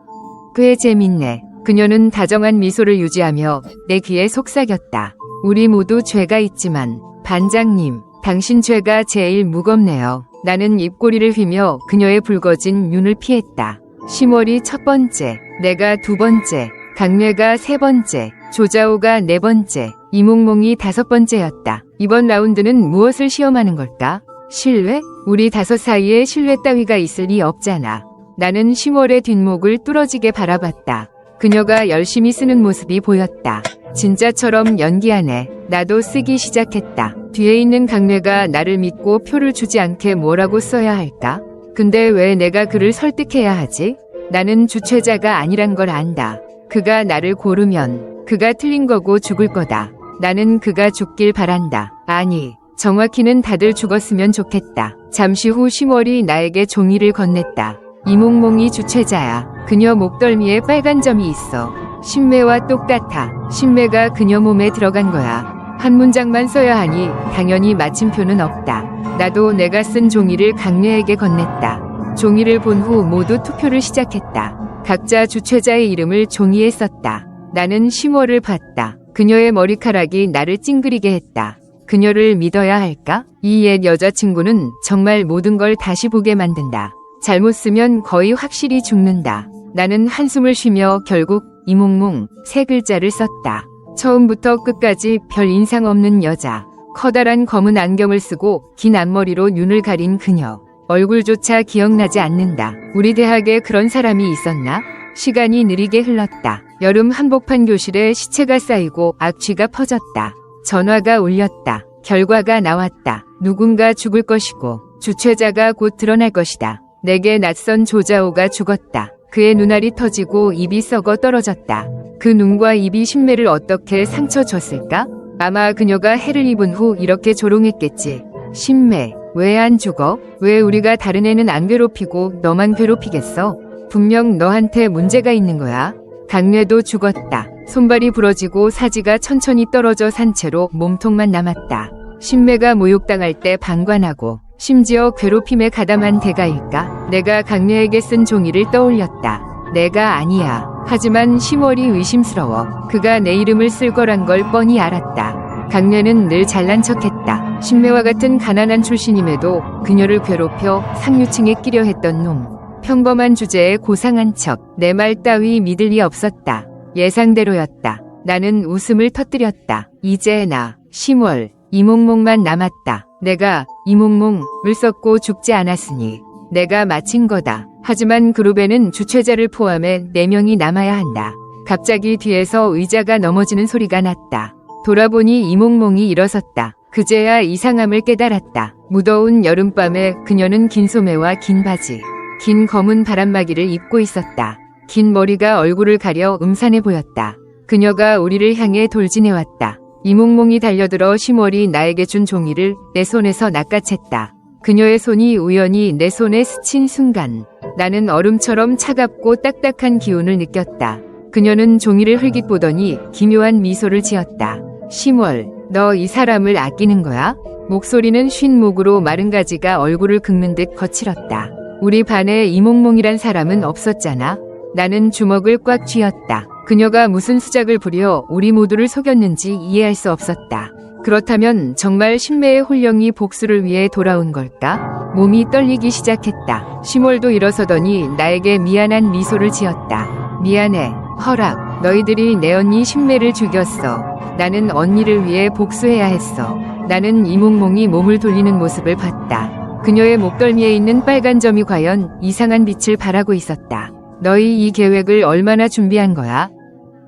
꽤 재밌네. 그녀는 다정한 미소를 유지하며 내 귀에 속삭였다. 우리 모두 죄가 있지만 반장님, 당신 죄가 제일 무겁네요. 나는 입꼬리를 휘며 그녀의 붉어진 눈을 피했다. 심월이 첫 번째, 내가 두 번째, 강뇌가 세 번째, 조자오가 네 번째, 이몽몽이 다섯 번째였다. 이번 라운드는 무엇을 시험하는 걸까? 신뢰? 우리 다섯 사이에 신뢰 따위가 있을 리 없잖아. 나는 심월의 뒷목을 뚫어지게 바라봤다. 그녀가 열심히 쓰는 모습이 보였다. 진짜처럼 연기하네. 나도 쓰기 시작했다. 뒤에 있는 강뇌가 나를 믿고 표를 주지 않게 뭐라고 써야 할까? 근데 왜 내가 그를 설득해야 하지? 나는 주최자가 아니란 걸 안다. 그가 나를 고르면 그가 틀린 거고 죽을 거다. 나는 그가 죽길 바란다. 아니, 정확히는 다들 죽었으면 좋겠다. 잠시 후 심월이 나에게 종이를 건넸다. 이몽몽이 주최자야. 그녀 목덜미에 빨간 점이 있어. 신매와 똑같아. 신매가 그녀 몸에 들어간 거야. 한 문장만 써야 하니 당연히 마침표는 없다. 나도 내가 쓴 종이를 강뇌에게 건넸다. 종이를 본 후 모두 투표를 시작했다. 각자 주최자의 이름을 종이에 썼다. 나는 심월을 봤다. 그녀의 머리카락이 나를 찡그리게 했다. 그녀를 믿어야 할까? 이 옛 여자친구는 정말 모든 걸 다시 보게 만든다. 잘못 쓰면 거의 확실히 죽는다. 나는 한숨을 쉬며 결국 이몽몽 세 글자를 썼다. 처음부터 끝까지 별 인상 없는 여자. 커다란 검은 안경을 쓰고 긴 앞머리로 눈을 가린 그녀. 얼굴조차 기억나지 않는다. 우리 대학에 그런 사람이 있었나? 시간이 느리게 흘렀다. 여름 한복판 교실에 시체가 쌓이고 악취가 퍼졌다. 전화가 울렸다. 결과가 나왔다. 누군가 죽을 것이고 주최자가 곧 드러날 것이다. 내게 낯선 조자오가 죽었다. 그의 눈알이 터지고 입이 썩어 떨어졌다. 그 눈과 입이 신매를 어떻게 상처 줬을까? 아마 그녀가 해를 입은 후 이렇게 조롱했겠지. 신매, 왜 안 죽어? 왜 우리가 다른 애는 안 괴롭히고 너만 괴롭히겠어? 분명 너한테 문제가 있는 거야. 강뇌도 죽었다. 손발이 부러지고 사지가 천천히 떨어져 산 채로 몸통만 남았다. 신매가 모욕당할 때 방관하고 심지어 괴롭힘에 가담한 대가일까? 내가 강뇌에게 쓴 종이를 떠올렸다. 내가 아니야. 하지만 심월이 의심스러워. 그가 내 이름을 쓸 거란 걸 뻔히 알았다. 강뇌는 늘 잘난 척했다. 신매와 같은 가난한 출신임에도 그녀를 괴롭혀 상류층에 끼려 했던 놈. 평범한 주제에 고상한 척. 내 말 따위 믿을 리 없었다. 예상대로였다. 나는 웃음을 터뜨렸다. 이제 나, 심월, 이몽몽만 남았다. 내가 이몽몽을 썼고 죽지 않았으니 내가 마친 거다. 하지만 그룹에는 주최자를 포함해 4명이 남아야 한다. 갑자기 뒤에서 의자가 넘어지는 소리가 났다. 돌아보니 이몽몽이 일어섰다. 그제야 이상함을 깨달았다. 무더운 여름밤에 그녀는 긴 소매와 긴 바지, 긴 검은 바람막이를 입고 있었다. 긴 머리가 얼굴을 가려 음산해 보였다. 그녀가 우리를 향해 돌진해왔다. 이몽몽이 달려들어 심월이 나에게 준 종이를 내 손에서 낚아챘다. 그녀의 손이 우연히 내 손에 스친 순간 나는 얼음처럼 차갑고 딱딱한 기운을 느꼈다. 그녀는 종이를 흘깃 보더니 기묘한 미소를 지었다. 심월, 너 이 사람을 아끼는 거야? 목소리는 쉰 목으로 마른 가지가 얼굴을 긁는 듯 거칠었다. 우리 반에 이몽몽이란 사람은 없었잖아. 나는 주먹을 꽉 쥐었다. 그녀가 무슨 수작을 부려 우리 모두를 속였는지 이해할 수 없었다. 그렇다면 정말 신매의 홀령이 복수를 위해 돌아온 걸까? 몸이 떨리기 시작했다. 심월도 일어서더니 나에게 미안한 미소를 지었다. 미안해. 허락. 너희들이 내 언니 신매를 죽였어. 나는 언니를 위해 복수해야 했어. 나는 이몽몽이 몸을 돌리는 모습을 봤다. 그녀의 목덜미에 있는 빨간 점이 과연 이상한 빛을 발하고 있었다. 너희 이 계획을 얼마나 준비한 거야?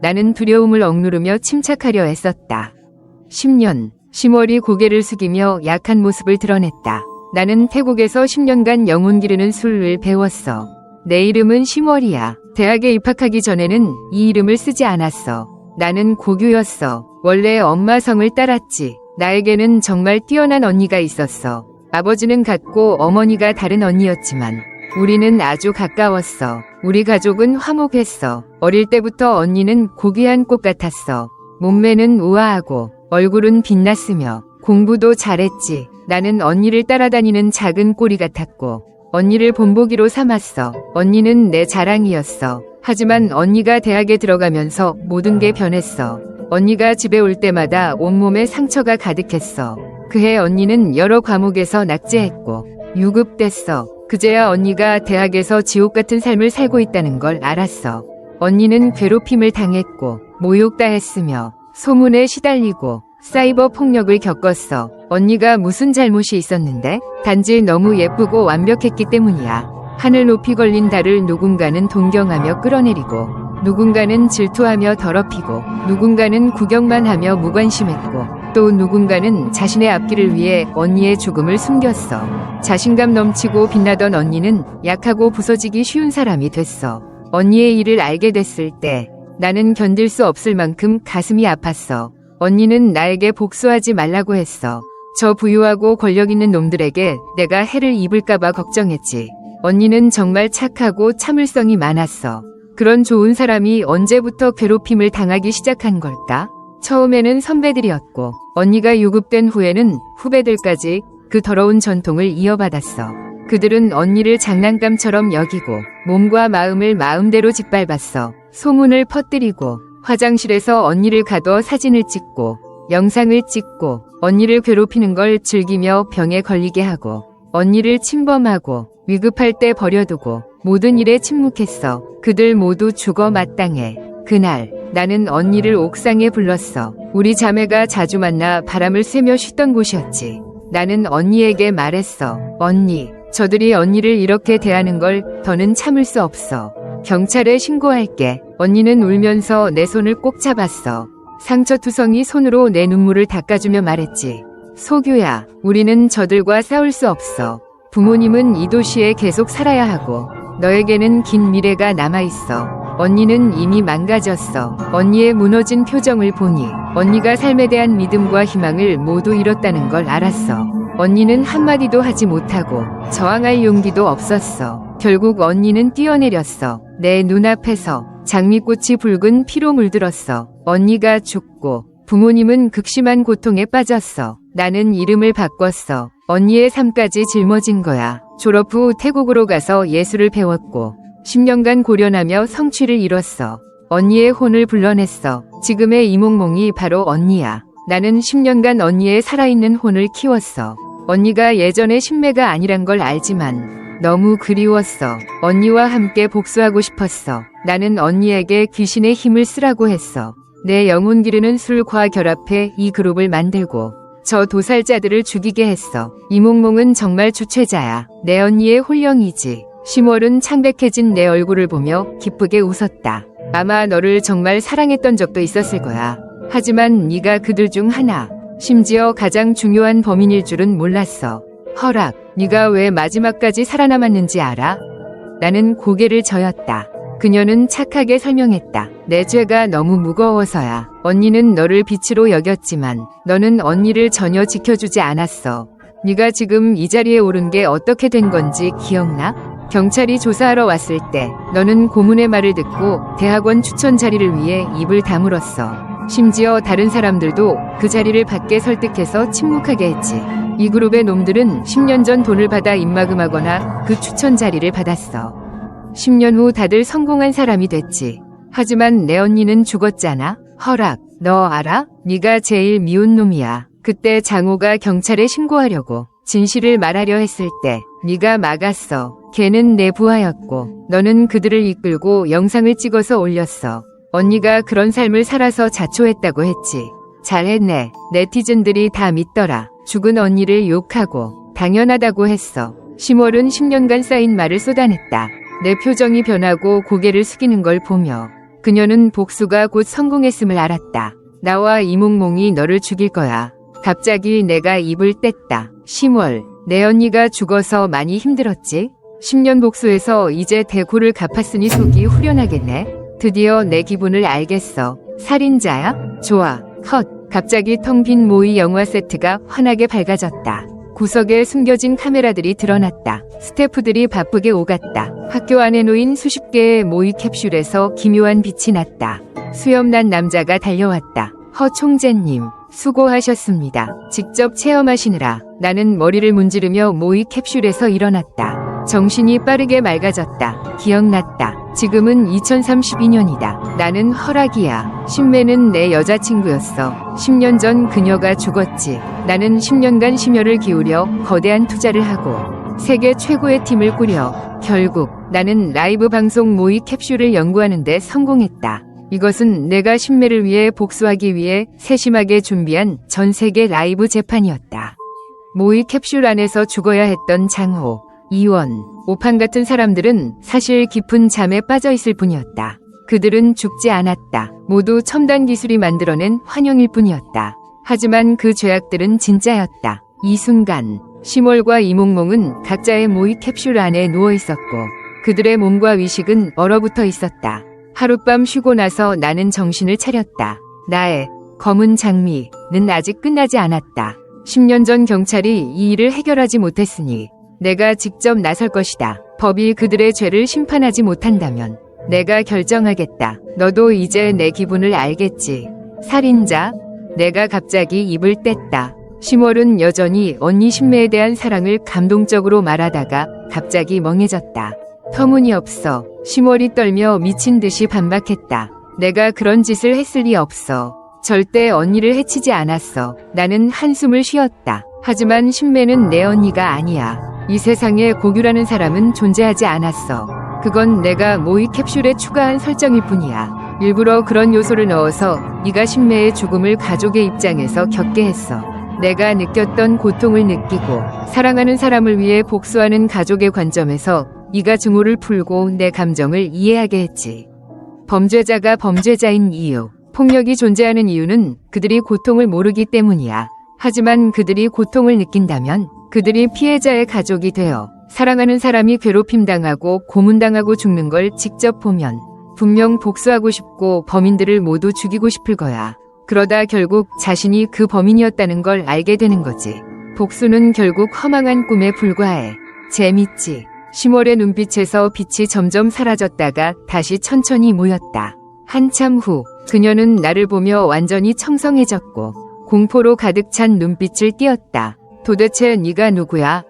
나는 두려움을 억누르며 침착하려 애썼다. 10년, 심월이 고개를 숙이며 약한 모습을 드러냈다. 나는 태국에서 10년간 영혼 기르는 술을 배웠어. 내 이름은 심월이야. 대학에 입학하기 전에는 이 이름을 쓰지 않았어. 나는 고교였어. 원래 엄마 성을 따랐지. 나에게는 정말 뛰어난 언니가 있었어. 아버지는 같고 어머니가 다른 언니였지만 우리는 아주 가까웠어. 우리 가족은 화목했어. 어릴 때부터 언니는 고귀한 꽃 같았어. 몸매는 우아하고 얼굴은 빛났으며 공부도 잘했지. 나는 언니를 따라다니는 작은 꼬리 같았고 언니를 본보기로 삼았어. 언니는 내 자랑이었어. 하지만 언니가 대학에 들어가면서 모든 게 변했어. 언니가 집에 올 때마다 온몸에 상처가 가득했어. 그해 언니는 여러 과목에서 낙제했고 유급됐어. 그제야 언니가 대학에서 지옥 같은 삶을 살고 있다는 걸 알았어. 언니는 괴롭힘을 당했고 모욕당했으며 소문에 시달리고 사이버 폭력을 겪었어. 언니가 무슨 잘못이 있었는데? 단지 너무 예쁘고 완벽했기 때문이야. 하늘 높이 걸린 달을 누군가는 동경하며 끌어내리고 누군가는 질투하며 더럽히고 누군가는 구경만 하며 무관심했고 또 누군가는 자신의 앞길을 위해 언니의 죽음을 숨겼어. 자신감 넘치고 빛나던 언니는 약하고 부서지기 쉬운 사람이 됐어. 언니의 일을 알게 됐을 때 나는 견딜 수 없을 만큼 가슴이 아팠어. 언니는 나에게 복수하지 말라고 했어. 저 부유하고 권력 있는 놈들에게 내가 해를 입을까봐 걱정했지. 언니는 정말 착하고 참을성이 많았어. 그런 좋은 사람이 언제부터 괴롭힘을 당하기 시작한 걸까? 처음에는 선배들이었고 언니가 유급된 후에는 후배들까지 그 더러운 전통을 이어받았어. 그들은 언니를 장난감처럼 여기고 몸과 마음을 마음대로 짓밟았어. 소문을 퍼뜨리고 화장실에서 언니를 가둬 사진을 찍고 영상을 찍고 언니를 괴롭히는 걸 즐기며 병에 걸리게 하고 언니를 침범하고 위급할 때 버려두고 모든 일에 침묵했어. 그들 모두 죽어 마땅해. 그날 나는 언니를 옥상에 불렀어. 우리 자매가 자주 만나 바람을 쐬며 쉬던 곳이었지. 나는 언니에게 말했어. 언니, 저들이 언니를 이렇게 대하는 걸 더는 참을 수 없어. 경찰에 신고할게. 언니는 울면서 내 손을 꼭 잡았어. 상처투성이 손으로 내 눈물을 닦아주며 말했지. 소규야, 우리는 저들과 싸울 수 없어. 부모님은 이 도시에 계속 살아야 하고 너에게는 긴 미래가 남아있어. 언니는 이미 망가졌어. 언니의 무너진 표정을 보니 언니가 삶에 대한 믿음과 희망을 모두 잃었다는 걸 알았어. 언니는 한마디도 하지 못하고 저항할 용기도 없었어. 결국 언니는 뛰어내렸어. 내 눈앞에서 장미꽃이 붉은 피로 물들었어. 언니가 죽고 부모님은 극심한 고통에 빠졌어. 나는 이름을 바꿨어. 언니의 삶까지 짊어진 거야. 졸업 후 태국으로 가서 예술을 배웠고 10년간 고련하며 성취를 이뤘어. 언니의 혼을 불러냈어. 지금의 이몽몽이 바로 언니야. 나는 10년간 언니의 살아있는 혼을 키웠어. 언니가 예전의 신매가 아니란 걸 알지만 너무 그리웠어. 언니와 함께 복수하고 싶었어. 나는 언니에게 귀신의 힘을 쓰라고 했어. 내 영혼 기르는 술과 결합해 이 그룹을 만들고 저 도살자들을 죽이게 했어. 이몽몽은 정말 주최자야. 내 언니의 홀령이지. 심월은 창백해진 내 얼굴을 보며 기쁘게 웃었다. 아마 너를 정말 사랑했던 적도 있었을 거야. 하지만 네가 그들 중 하나, 심지어 가장 중요한 범인일 줄은 몰랐어. 허락, 네가 왜 마지막까지 살아남았는지 알아? 나는 고개를 저었다. 그녀는 착하게 설명했다. 내 죄가 너무 무거워서야. 언니는 너를 빛으로 여겼지만 너는 언니를 전혀 지켜주지 않았어. 네가 지금 이 자리에 오른 게 어떻게 된 건지 기억나? 경찰이 조사하러 왔을 때 너는 고문의 말을 듣고 대학원 추천 자리를 위해 입을 다물었어. 심지어 다른 사람들도 그 자리를 받게 설득해서 침묵하게 했지. 이 그룹의 놈들은 10년 전 돈을 받아 입막음하거나 그 추천 자리를 받았어. 10년 후 다들 성공한 사람이 됐지. 하지만 내 언니는 죽었잖아. 허락, 너 알아? 네가 제일 미운 놈이야. 그때 장호가 경찰에 신고하려고 진실을 말하려 했을 때 네가 막았어. 걔는 내 부하였고 너는 그들을 이끌고 영상을 찍어서 올렸어. 언니가 그런 삶을 살아서 자초했다고 했지. 잘했네. 네티즌들이 다 믿더라. 죽은 언니를 욕하고 당연하다고 했어. 심월은 10년간 쌓인 말을 쏟아냈다. 내 표정이 변하고 고개를 숙이는 걸 보며 그녀는 복수가 곧 성공했음을 알았다. 나와 이몽몽이 너를 죽일 거야. 갑자기 내가 입을 뗐다. 심월, 내 언니가 죽어서 많이 힘들었지? 10년 복수해서 이제 대고를 갚았으니 속이 후련하겠네. 드디어 내 기분을 알겠어. 살인자야? 좋아. 컷. 갑자기 텅 빈 모의 영화 세트가 환하게 밝아졌다. 구석에 숨겨진 카메라들이 드러났다. 스태프들이 바쁘게 오갔다. 학교 안에 놓인 수십 개의 모의 캡슐에서 기묘한 빛이 났다. 수염난 남자가 달려왔다. 허 총재님, 수고하셨습니다. 직접 체험하시느라 나는 머리를 문지르며 모의 캡슐에서 일어났다. 정신이 빠르게 맑아졌다. 기억났다. 지금은 2032년이다. 나는 허락이야. 신매는 내 여자친구였어. 10년 전 그녀가 죽었지. 나는 10년간 심혈을 기울여 거대한 투자를 하고 세계 최고의 팀을 꾸려 결국 나는 라이브 방송 모의 캡슐을 연구하는 데 성공했다. 이것은 내가 신매를 위해 복수하기 위해 세심하게 준비한 전 세계 라이브 재판이었다. 모의 캡슐 안에서 죽어야 했던 장호, 이원, 오판 같은 사람들은 사실 깊은 잠에 빠져 있을 뿐이었다. 그들은 죽지 않았다. 모두 첨단 기술이 만들어낸 환영일 뿐이었다. 하지만 그 죄악들은 진짜였다. 이 순간 심월과 이몽몽은 각자의 모의 캡슐 안에 누워 있었고 그들의 몸과 위식은 얼어붙어 있었다. 하룻밤 쉬고 나서 나는 정신을 차렸다. 나의 검은 장미는 아직 끝나지 않았다. 10년 전 경찰이 이 일을 해결하지 못했으니 내가 직접 나설 것이다. 법이 그들의 죄를 심판하지 못한다면 내가 결정하겠다. 너도 이제 내 기분을 알겠지. 살인자? 내가 갑자기 입을 뗐다. 심월은 여전히 언니 신매에 대한 사랑을 감동적으로 말하다가 갑자기 멍해졌다. 터무니없어. 심월이 떨며 미친 듯이 반박했다. 내가 그런 짓을 했을 리 없어. 절대 언니를 해치지 않았어. 나는 한숨을 쉬었다. 하지만 신매는 내 언니가 아니야. 이 세상에 고규라는 사람은 존재하지 않았어. 그건 내가 모의 캡슐에 추가한 설정일 뿐이야. 일부러 그런 요소를 넣어서 네가 신매의 죽음을 가족의 입장에서 겪게 했어. 내가 느꼈던 고통을 느끼고 사랑하는 사람을 위해 복수하는 가족의 관점에서 네가 증오를 풀고 내 감정을 이해하게 했지. 범죄자가 범죄자인 이유, 폭력이 존재하는 이유는 그들이 고통을 모르기 때문이야. 하지만 그들이 고통을 느낀다면 그들이 피해자의 가족이 되어 사랑하는 사람이 괴롭힘당하고 고문당하고 죽는 걸 직접 보면 분명 복수하고 싶고 범인들을 모두 죽이고 싶을 거야. 그러다 결국 자신이 그 범인이었다는 걸 알게 되는 거지. 복수는 결국 허망한 꿈에 불과해. 재밌지? 심월의 눈빛에서 빛이 점점 사라졌다가 다시 천천히 모였다. 한참 후 그녀는 나를 보며 완전히 청성해졌고 공포로 가득 찬 눈빛을 띄었다. 도대체 네가 누구야?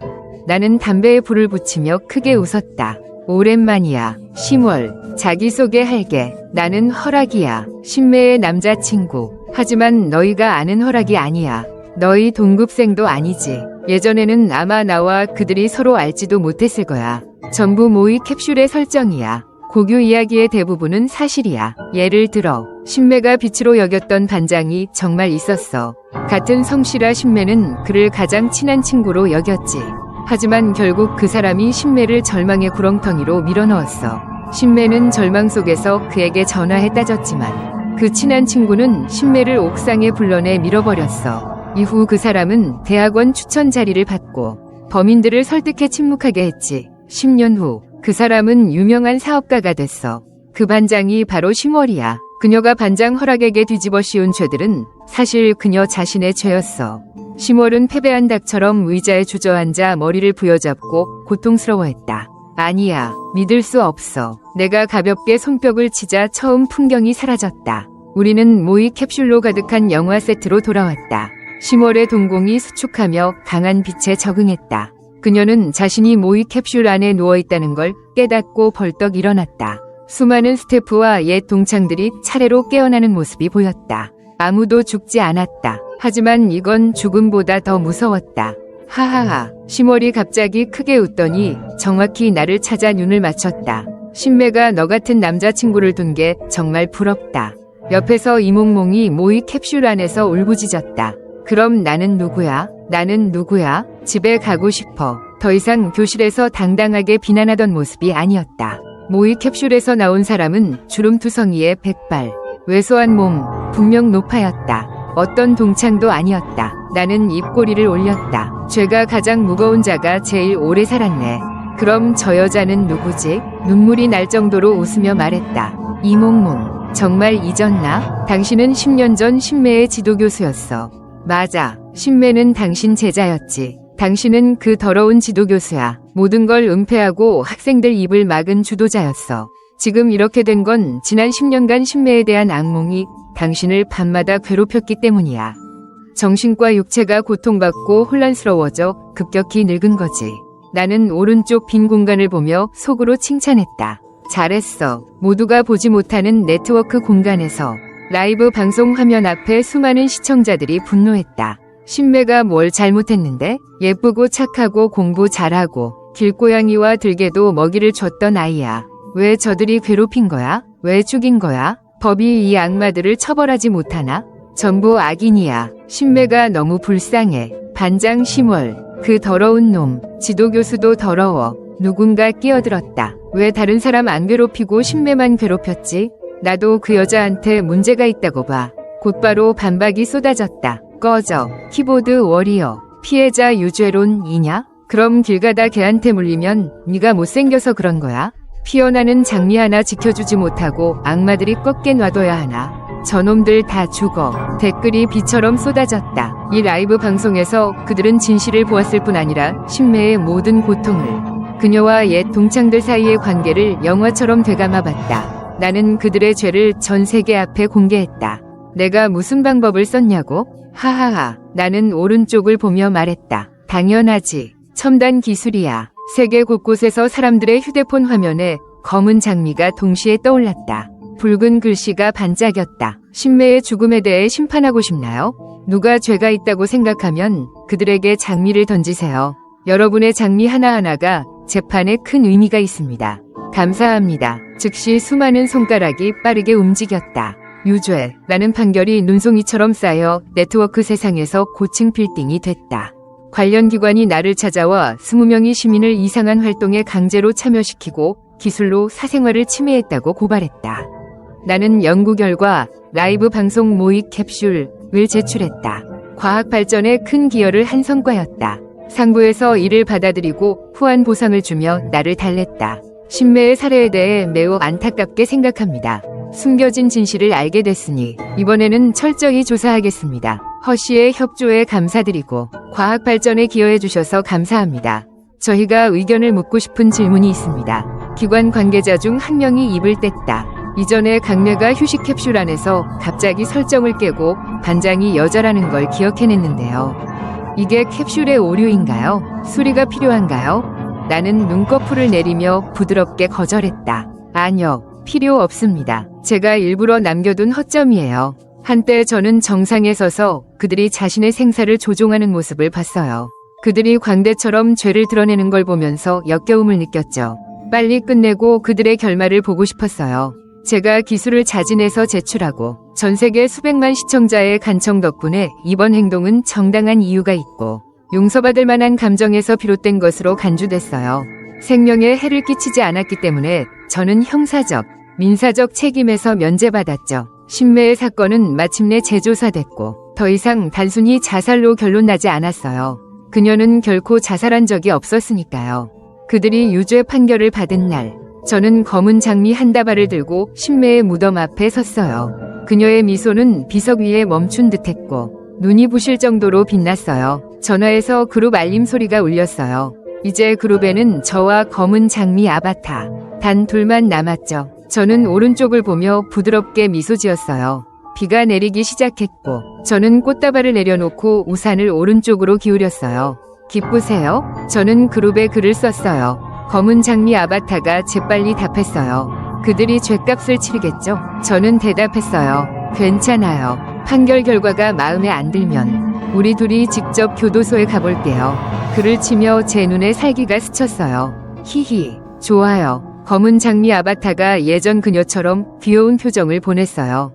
나는 담배에 불을 붙이며 크게 웃었다. 오랜만이야. 심월, 자기소개할게. 나는 허락이야. 신매의 남자친구. 하지만 너희가 아는 허락이 아니야. 너희 동급생도 아니지. 예전에는 아마 나와 그들이 서로 알지도 못했을 거야. 전부 모의 캡슐의 설정이야. 고규 이야기의 대부분은 사실이야. 예를 들어 신매가 빛으로 여겼던 반장이 정말 있었어. 같은 성씨라 신매는 그를 가장 친한 친구로 여겼지. 하지만 결국 그 사람이 신매를 절망의 구렁텅이로 밀어넣었어. 신매는 절망 속에서 그에게 전화해 따졌지만 그 친한 친구는 신매를 옥상에 불러내 밀어버렸어. 이후 그 사람은 대학원 추천 자리를 받고 범인들을 설득해 침묵하게 했지. 10년 후 그 사람은 유명한 사업가가 됐어. 그 반장이 바로 심월이야. 그녀가 반장 허락에게 뒤집어 씌운 죄들은 사실 그녀 자신의 죄였어. 심월은 패배한 닭처럼 의자에 주저앉아 머리를 부여잡고 고통스러워했다. 아니야, 믿을 수 없어. 내가 가볍게 손뼉을 치자 처음 풍경이 사라졌다. 우리는 모이 캡슐로 가득한 영화 세트로 돌아왔다. 심월의 동공이 수축하며 강한 빛에 적응했다. 그녀는 자신이 모이 캡슐 안에 누워있다는 걸 깨닫고 벌떡 일어났다. 수많은 스태프와 옛 동창들이 차례로 깨어나는 모습이 보였다. 아무도 죽지 않았다. 하지만 이건 죽음보다 더 무서웠다. 하하하. 심월이 갑자기 크게 웃더니 정확히 나를 찾아 눈을 맞췄다. 신매가 너 같은 남자친구를 둔 게 정말 부럽다. 옆에서 이몽몽이 모이 캡슐 안에서 울부짖었다. 그럼 나는 누구야? 나는 누구야? 집에 가고 싶어. 더 이상 교실에서 당당하게 비난하던 모습이 아니었다. 모이 캡슐에서 나온 사람은 주름투성이의 백발. 왜소한 몸, 분명 노파였다. 어떤 동창도 아니었다. 나는 입꼬리를 올렸다. 죄가 가장 무거운 자가 제일 오래 살았네. 그럼 저 여자는 누구지? 눈물이 날 정도로 웃으며 말했다. 이몽몽, 정말 잊었나? 당신은 10년 전 신매의 지도교수였어. 맞아. 신매는 당신 제자였지. 당신은 그 더러운 지도교수야. 모든 걸 은폐하고 학생들 입을 막은 주도자였어. 지금 이렇게 된 건 지난 10년간 신매에 대한 악몽이 당신을 밤마다 괴롭혔기 때문이야. 정신과 육체가 고통받고 혼란스러워져 급격히 늙은 거지. 나는 오른쪽 빈 공간을 보며 속으로 칭찬했다. 잘했어. 모두가 보지 못하는 네트워크 공간에서 라이브 방송 화면 앞에 수많은 시청자들이 분노했다. 신매가 뭘 잘못했는데? 예쁘고 착하고 공부 잘하고 길고양이와 들개도 먹이를 줬던 아이야. 왜 저들이 괴롭힌 거야? 왜 죽인 거야? 법이 이 악마들을 처벌하지 못하나? 전부 악인이야. 신매가 너무 불쌍해. 반장 심월, 그 더러운 놈. 지도교수도 더러워. 누군가 끼어들었다. 왜 다른 사람 안 괴롭히고 신매만 괴롭혔지? 나도 그 여자한테 문제가 있다고 봐. 곧바로 반박이 쏟아졌다. 꺼져. 키보드 워리어. 피해자 유죄론이냐? 그럼 길 가다 걔한테 물리면 네가 못생겨서 그런 거야? 피어나는 장미 하나 지켜주지 못하고 악마들이 꺾게 놔둬야 하나? 저놈들 다 죽어. 댓글이 비처럼 쏟아졌다. 이 라이브 방송에서 그들은 진실을 보았을 뿐 아니라 신매의 모든 고통을, 그녀와 옛 동창들 사이의 관계를 영화처럼 되감아봤다. 나는 그들의 죄를 전 세계 앞에 공개했다. 내가 무슨 방법을 썼냐고? 하하하. 나는 오른쪽을 보며 말했다. 당연하지. 첨단 기술이야. 세계 곳곳에서 사람들의 휴대폰 화면에 검은 장미가 동시에 떠올랐다. 붉은 글씨가 반짝였다. 신매의 죽음에 대해 심판하고 싶나요? 누가 죄가 있다고 생각하면 그들에게 장미를 던지세요. 여러분의 장미 하나하나가 재판에 큰 의미가 있습니다. 감사합니다. 즉시 수많은 손가락이 빠르게 움직였다. 유죄라는 판결이 눈송이처럼 쌓여 네트워크 세상에서 고층 빌딩이 됐다. 관련 기관이 나를 찾아와 20명의 시민을 이상한 활동에 강제로 참여시키고 기술로 사생활을 침해했다고 고발했다. 나는 연구 결과 라이브 방송 모의 캡슐을 제출했다. 과학 발전에 큰 기여를 한 성과였다. 상부에서 이를 받아들이고 후한 보상을 주며 나를 달랬다. 신매의 사례에 대해 매우 안타깝게 생각합니다. 숨겨진 진실을 알게 됐으니 이번에는 철저히 조사하겠습니다. 허 씨의 협조에 감사드리고 과학 발전에 기여해 주셔서 감사합니다. 저희가 의견을 묻고 싶은 질문이 있습니다. 기관 관계자 중 한 명이 입을 뗐다. 이전에 강매가 휴식 캡슐 안에서 갑자기 설정을 깨고 반장이 여자라는 걸 기억해냈는데요. 이게 캡슐의 오류인가요? 수리가 필요한가요? 나는 눈꺼풀을 내리며 부드럽게 거절했다. 아니요. 필요 없습니다. 제가 일부러 남겨둔 허점이에요. 한때 저는 정상에 서서 그들이 자신의 생사를 조종하는 모습을 봤어요. 그들이 광대처럼 죄를 드러내는 걸 보면서 역겨움을 느꼈죠. 빨리 끝내고 그들의 결말을 보고 싶었어요. 제가 기술을 자진해서 제출하고 전 세계 수백만 시청자의 간청 덕분에 이번 행동은 정당한 이유가 있고 용서받을 만한 감정에서 비롯된 것으로 간주됐어요. 생명에 해를 끼치지 않았기 때문에 저는 형사적, 민사적 책임에서 면제받았죠. 신매의 사건은 마침내 재조사됐고 더 이상 단순히 자살로 결론나지 않았어요. 그녀는 결코 자살한 적이 없었으니까요. 그들이 유죄 판결을 받은 날, 저는 검은 장미 한 다발을 들고 신매의 무덤 앞에 섰어요. 그녀의 미소는 비석 위에 멈춘 듯했고 눈이 부실 정도로 빛났어요. 전화에서 그룹 알림 소리가 울렸어요. 이제 그룹에는 저와 검은 장미 아바타 단 둘만 남았죠. 저는 오른쪽을 보며 부드럽게 미소 지었어요. 비가 내리기 시작했고 저는 꽃다발을 내려놓고 우산을 오른쪽으로 기울였어요. 기쁘세요? 저는 그룹에 글을 썼어요. 검은 장미 아바타가 재빨리 답했어요. 그들이 죗값을 치르겠죠? 저는 대답했어요. 괜찮아요. 판결 결과가 마음에 안 들면 우리 둘이 직접 교도소에 가볼게요. 글을 치며 제 눈에 살기가 스쳤어요. 히히, 좋아요. 검은 장미 아바타가 예전 그녀처럼 귀여운 표정을 보냈어요.